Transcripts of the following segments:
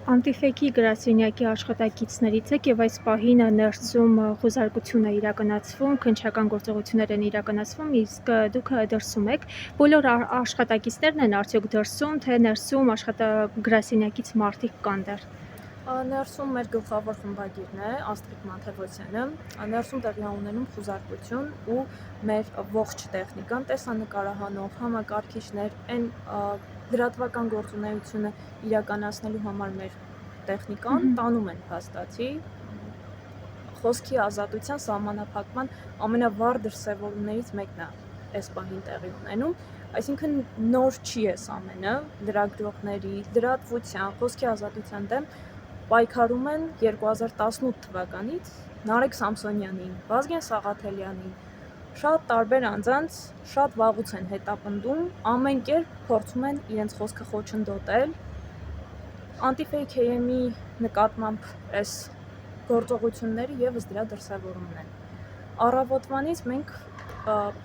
Անտիֆեյքի գրասենյակի աշխատակիցներից եք և այս պահին ներսում խուզարկություն է իրականացվում, քննչական գործողություններ են իրականացվում, իսկ դուք դրսում եք։ Բոլոր աշխատակիցներն են արդյոք դրսում, թե ներսում գրասենյակից մարդիկ կան դեռ։ Ներսում մեր գլխավոր խմբագիրն է Աստղիկ Մաթևոսյանը, ներսում տեղի ունենում խուզարկություն ու մեր ողջ տեխնիկան, տեսանկարահանող, համակարգիչներ, այն լրատվական գործունեությունը իրականացնելու համար մեր տեխնիկան տանում են փաստացի, խոսքի ազատության սահմանափակման ամենավառ դրսևորումներից մեկն է այս պահին տեղի ունենում, այսինքն նոր չի էս ամենը, լրագրողների, լրատվության, խոսքի ազատության դեմ պայքարում են 2018 թվականից Նարեկ Սամսոնյանին, Վազգեն Սաղաթելյանին, շատ տարբեր անձանց շատ վաղուց են հետապնդում, ամեն կերպ փորձում են իրենց խոսքը խոչընդոտել, Anti-Fake AM-ի նկատմամբ այս գործողությունները եւս դրա դրսևորումն են։ Առավոտվանից մենք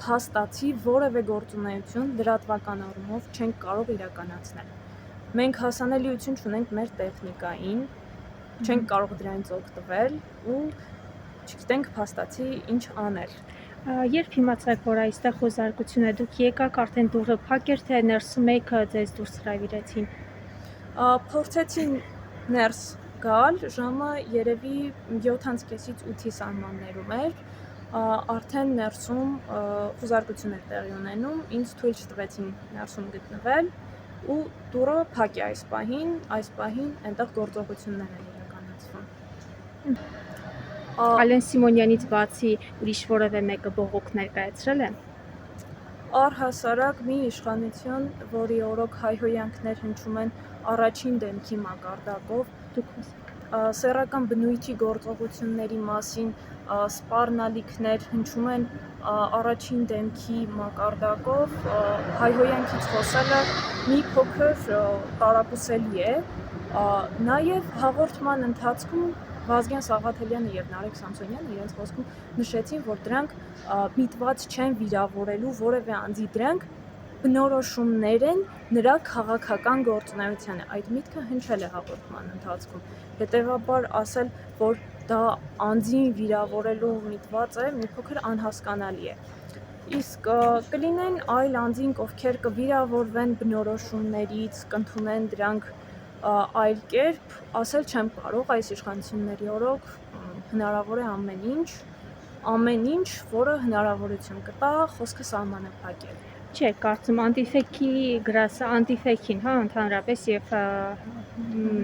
փաստացի որևէ գործունեություն լրատվական առումով չենք կարող իրականացնել։ Մենք հասանելիություն չունենք մեր տեխնիկային, չենք կարող դրանից օգտվել ու չգիտենք փաստացի ինչ անել։ Երբ իմացաք, որ այստեղ խոզարկություն է, դուք եկաք, արդեն դուռը փակ էր, թե ներսում եք ձեզ դուրս հրավիրեցին։ Փորձեցին ներս գալ, ժամը երևի 7:30-ից 8-ի սահմաններում էր, արդեն ներսում խուզարկություն էր տեղի ունենում, ինձ թույլ չտվեցին ներսում գտնվել ու դուռը փակ է այս պահին այնտեղ գործողություններ են իրականացվում։ Ալեն Սիմոնյանից բացի ուրիշ որևէ մեկը բողոք ներկայացրել է։ Առհասարակ մի իշխանություն, որի օրոք հայհոյանքներ հնչում են առաջին դեմքի մակարդակով, սեռական բնույթի գործողությունների մասին սպառնալիքներ հնչում են առաջին դեմքի մակարդակով, հայհոյանքից խոսելը մի փոքր տարապուսելի է, նաև հաղորդման ընթացքում Վազգեն Սաղաթելյանը և Նարեկ Սամսոնյանը իրենց խոսքում նշեցին, որ դրանք միտված չեն վիրավորելու որևէ անձի, դրանք բնորոշումներ են նրա քաղաքական գործունեությանը, այդ միտքը հնչել է հաղորդման ընթացքում, հետևաբար ասել, որ դա անձին վիրավորելու միտված է, մի փոքր անհասկանալի է։ Իսկ կլինեն այլ անձինք, ովքեր կվիրավորվեն բնորոշումներից, կընդունեն դրանք այլ կերպ, ասել չեմ կարող, այս իշխանությունների օրոք հնարավոր է ամեն ինչ, որը հնարավորություն կտա խոսքը սահմանափակել։ Չէ, կարծում Anti-Fake-ին, ընդհանրապես եւ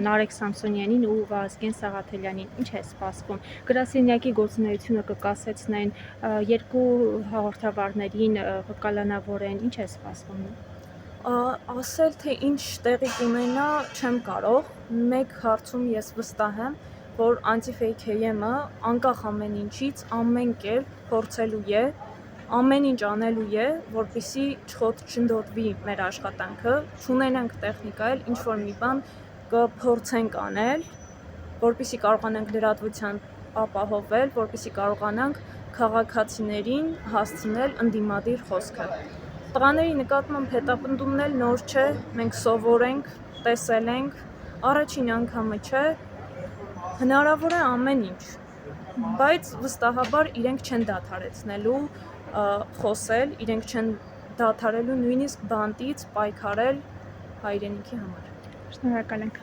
Նարեկ Սամսոնյանին ու Վազգեն Սաղաթելյանին ինչ է սպասվում։ Գրասենյակի գործունեությունը կկասեցնեն, երկու հաղորդավարներին կկալանավորեն, ինչ է սպասվում։ Ասել թե ինչ տեղի կունենա չեմ կարող, մեկ հարցում ես վստահ եմ, որ Anti-Fake AM-ը անկախ ամեն ինչից ամեն կերպ փորձելու է, ամեն ինչ անելու է, որպեսզի չխոչընդոտվի մեր աշխատանքը, չունենանք տեխնիկա էլ ինչ-որ մի բան կփորձենք անել, որպեսզի կարողանանք լրատվության ապահովել, որպեսզի կարողանանք քաղաքացիներին հասցնել ընդդիմադիր խոսքը։ Տղաների նկատմամբ հետապնդումն էլ նոր չէ, մենք սովոր ենք, տեսել ենք, առաջին անգամը չէ, հնարավոր է ամեն ինչ, բայց վստահաբար իրենք չեն դադարեցնելու խոսել, իրենք չեն դադարելու նույնիսկ բանտից պայքարել հայրենիքի համար։ Շնորհակալ ենք։